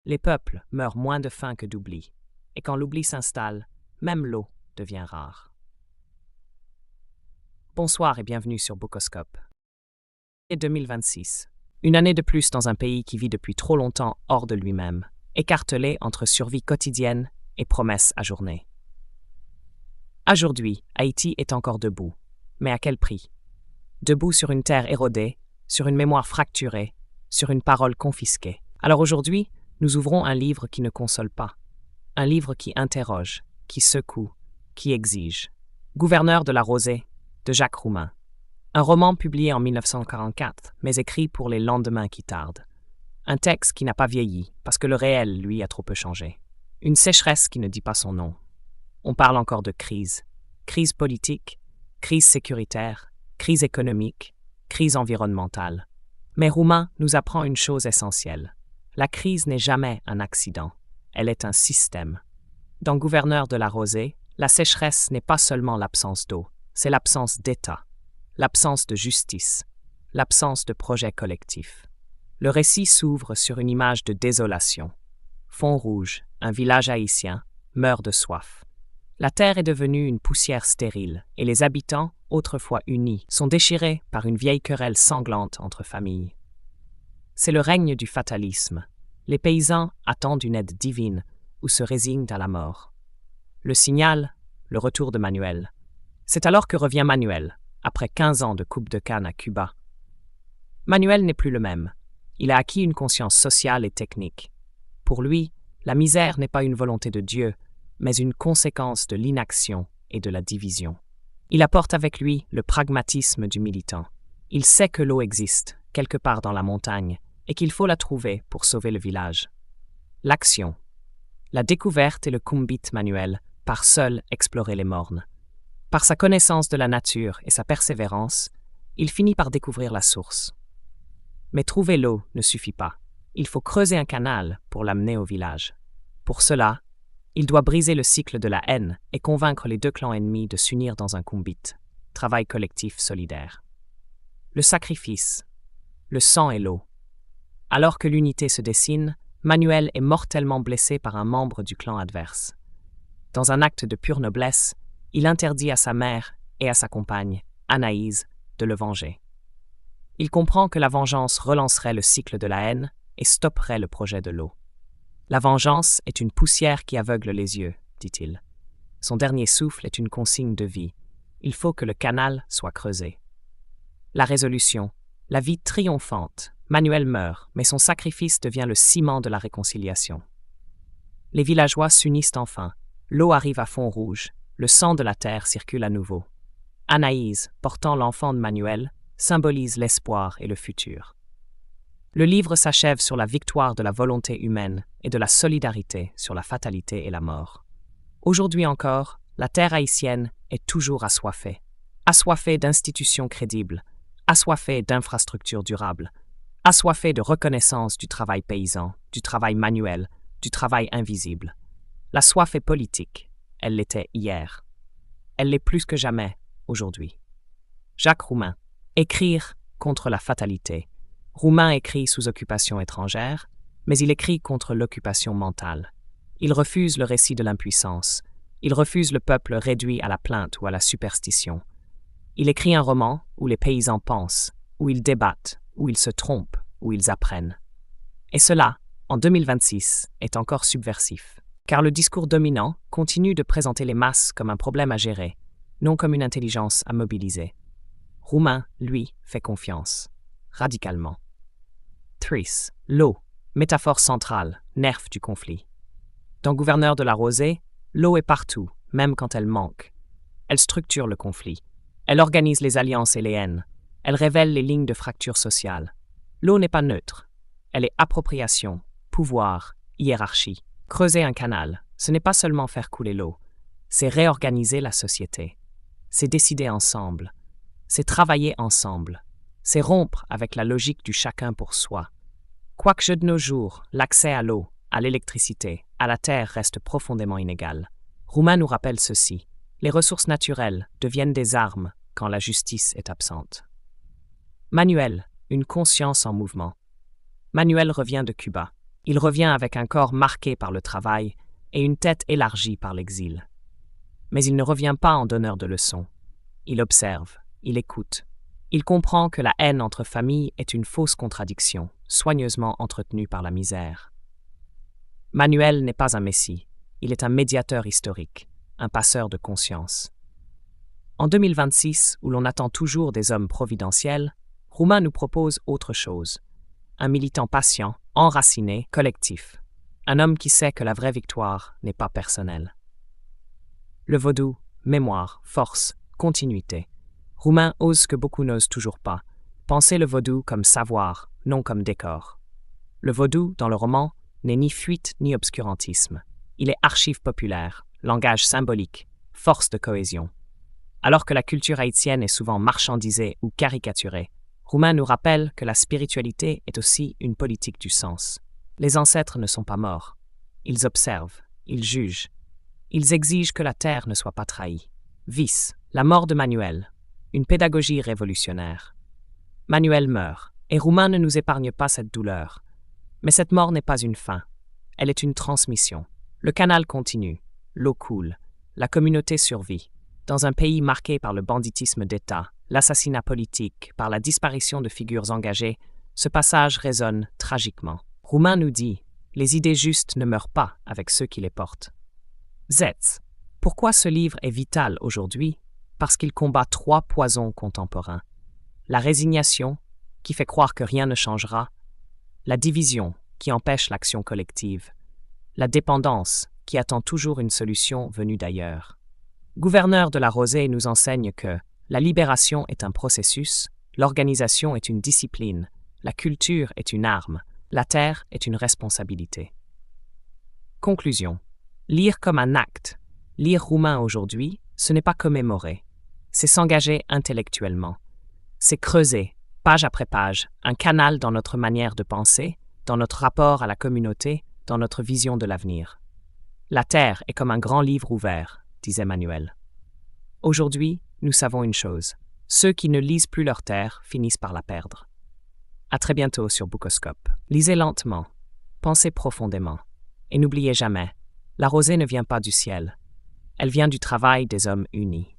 Les peuples meurent moins de faim que d'oubli, et quand l'oubli s'installe, même l'eau devient rare. Bonsoir et bienvenue sur Bookoscope. 2026. Une année de plus dans un pays qui vit depuis trop longtemps hors de lui-même, écartelé entre survie quotidienne et promesses ajournées. Aujourd'hui, Haïti est encore debout. Mais à quel prix? Debout sur une terre érodée, sur une mémoire fracturée, sur une parole confisquée. Alors aujourd'hui, nous ouvrons un livre qui ne console pas. Un livre qui interroge, qui secoue, qui exige. Gouverneur de la Rosée, de Jacques Roumain. Un roman publié en 1944, mais écrit pour les lendemains qui tardent. Un texte qui n'a pas vieilli, parce que le réel, lui, a trop peu changé. Une sécheresse qui ne dit pas son nom. On parle encore de crise. Crise politique, crise sécuritaire, crise économique, crise environnementale. Mais Roumain nous apprend une chose essentielle. La crise n'est jamais un accident, elle est un système. Dans Gouverneur de la Rosée, la sécheresse n'est pas seulement l'absence d'eau, c'est l'absence d'État, l'absence de justice, l'absence de projet collectif. Le récit s'ouvre sur une image de désolation. Fond rouge, un village haïtien, meurt de soif. La terre est devenue une poussière stérile et les habitants, autrefois unis, sont déchirés par une vieille querelle sanglante entre familles. C'est le règne du fatalisme. Les paysans attendent une aide divine ou se résignent à la mort. Le signal, le retour de Manuel. C'est alors que revient Manuel, après 15 ans de coupe de canne à Cuba. Manuel n'est plus le même. Il a acquis une conscience sociale et technique. Pour lui, la misère n'est pas une volonté de Dieu, mais une conséquence de l'inaction et de la division. Il apporte avec lui le pragmatisme du militant. Il sait que l'eau existe, quelque part dans la montagne, et qu'il faut la trouver pour sauver le village. L'action. La découverte et le kumbit Manuel part seul explorer les mornes. Par sa connaissance de la nature et sa persévérance, il finit par découvrir la source. Mais trouver l'eau ne suffit pas. Il faut creuser un canal pour l'amener au village. Pour cela, il doit briser le cycle de la haine et convaincre les deux clans ennemis de s'unir dans un kumbit, travail collectif solidaire. Le sacrifice, le sang et l'eau. Alors que l'unité se dessine, Manuel est mortellement blessé par un membre du clan adverse. Dans un acte de pure noblesse, il interdit à sa mère et à sa compagne, Anaïs, de le venger. Il comprend que la vengeance relancerait le cycle de la haine et stopperait le projet de l'eau. La vengeance est une poussière qui aveugle les yeux, dit-il. Son dernier souffle est une consigne de vie. Il faut que le canal soit creusé. La résolution, la vie triomphante. Manuel meurt, mais son sacrifice devient le ciment de la réconciliation. Les villageois s'unissent enfin. L'eau arrive à fond rouge. Le sang de la terre circule à nouveau. Anaïs, portant l'enfant de Manuel, symbolise l'espoir et le futur. Le livre s'achève sur la victoire de la volonté humaine et de la solidarité sur la fatalité et la mort. Aujourd'hui encore, la terre haïtienne est toujours assoiffée. Assoiffée d'institutions crédibles, assoiffée d'infrastructures durables, assoiffée de reconnaissance du travail paysan, du travail manuel, du travail invisible. La soif est politique. Elle l'était hier. Elle l'est plus que jamais aujourd'hui. Jacques Roumain. Écrire contre la fatalité. Roumain écrit sous occupation étrangère, mais il écrit contre l'occupation mentale. Il refuse le récit de l'impuissance. Il refuse le peuple réduit à la plainte ou à la superstition. Il écrit un roman où les paysans pensent, où ils débattent, où ils se trompent, où ils apprennent. Et cela, en 2026, est encore subversif, car le discours dominant continue de présenter les masses comme un problème à gérer, non comme une intelligence à mobiliser. Roumain, lui, fait confiance, radicalement. Tris, l'eau, métaphore centrale, nerf du conflit. Dans Gouverneur de la Rosée, l'eau est partout, même quand elle manque. Elle structure le conflit. Elle organise les alliances et les haines. Elle révèle les lignes de fracture sociale. L'eau n'est pas neutre. Elle est appropriation, pouvoir, hiérarchie. Creuser un canal, ce n'est pas seulement faire couler l'eau. C'est réorganiser la société. C'est décider ensemble. C'est travailler ensemble. C'est rompre avec la logique du chacun pour soi. Quoique de nos jours, l'accès à l'eau, à l'électricité, à la terre reste profondément inégal. Roumain nous rappelle ceci. Les ressources naturelles deviennent des armes quand la justice est absente. Manuel, une conscience en mouvement. Manuel revient de Cuba. Il revient avec un corps marqué par le travail et une tête élargie par l'exil. Mais il ne revient pas en donneur de leçons. Il observe, il écoute. Il comprend que la haine entre familles est une fausse contradiction, soigneusement entretenue par la misère. Manuel n'est pas un messie, il est un médiateur historique, un passeur de conscience. En 2026, où l'on attend toujours des hommes providentiels, Roumain nous propose autre chose. Un militant patient, enraciné, collectif. Un homme qui sait que la vraie victoire n'est pas personnelle. Le vaudou, mémoire, force, continuité. Roumain ose ce que beaucoup n'osent toujours pas, penser le vaudou comme savoir, non comme décor. Le vaudou, dans le roman, n'est ni fuite ni obscurantisme. Il est archive populaire, langage symbolique, force de cohésion. Alors que la culture haïtienne est souvent marchandisée ou caricaturée, Roumain nous rappelle que la spiritualité est aussi une politique du sens. Les ancêtres ne sont pas morts. Ils observent, ils jugent. Ils exigent que la terre ne soit pas trahie. Vice, la mort de Manuel, une pédagogie révolutionnaire. Manuel meurt, et Roumain ne nous épargne pas cette douleur. Mais cette mort n'est pas une fin, elle est une transmission. Le canal continue, l'eau coule, la communauté survit. Dans un pays marqué par le banditisme d'État, l'assassinat politique, par la disparition de figures engagées, ce passage résonne tragiquement. Roumain nous dit « Les idées justes ne meurent pas avec ceux qui les portent ». Zetz. Pourquoi ce livre est vital aujourd'hui? Parce qu'il combat 3 poisons contemporains. La résignation, qui fait croire que rien ne changera. La division, qui empêche l'action collective. La dépendance, qui attend toujours une solution venue d'ailleurs. Gouverneur de la Rosée nous enseigne que la libération est un processus, l'organisation est une discipline, la culture est une arme, la terre est une responsabilité. Conclusion. Lire comme un acte. Lire Roumain aujourd'hui, ce n'est pas commémorer. C'est s'engager intellectuellement. C'est creuser, page après page, un canal dans notre manière de penser, dans notre rapport à la communauté, dans notre vision de l'avenir. La terre est comme un grand livre ouvert, disait Manuel. Aujourd'hui, nous savons une chose. Ceux qui ne lisent plus leur terre finissent par la perdre. À très bientôt sur Bookoscope. Lisez lentement, pensez profondément. Et n'oubliez jamais, la rosée ne vient pas du ciel. Elle vient du travail des hommes unis.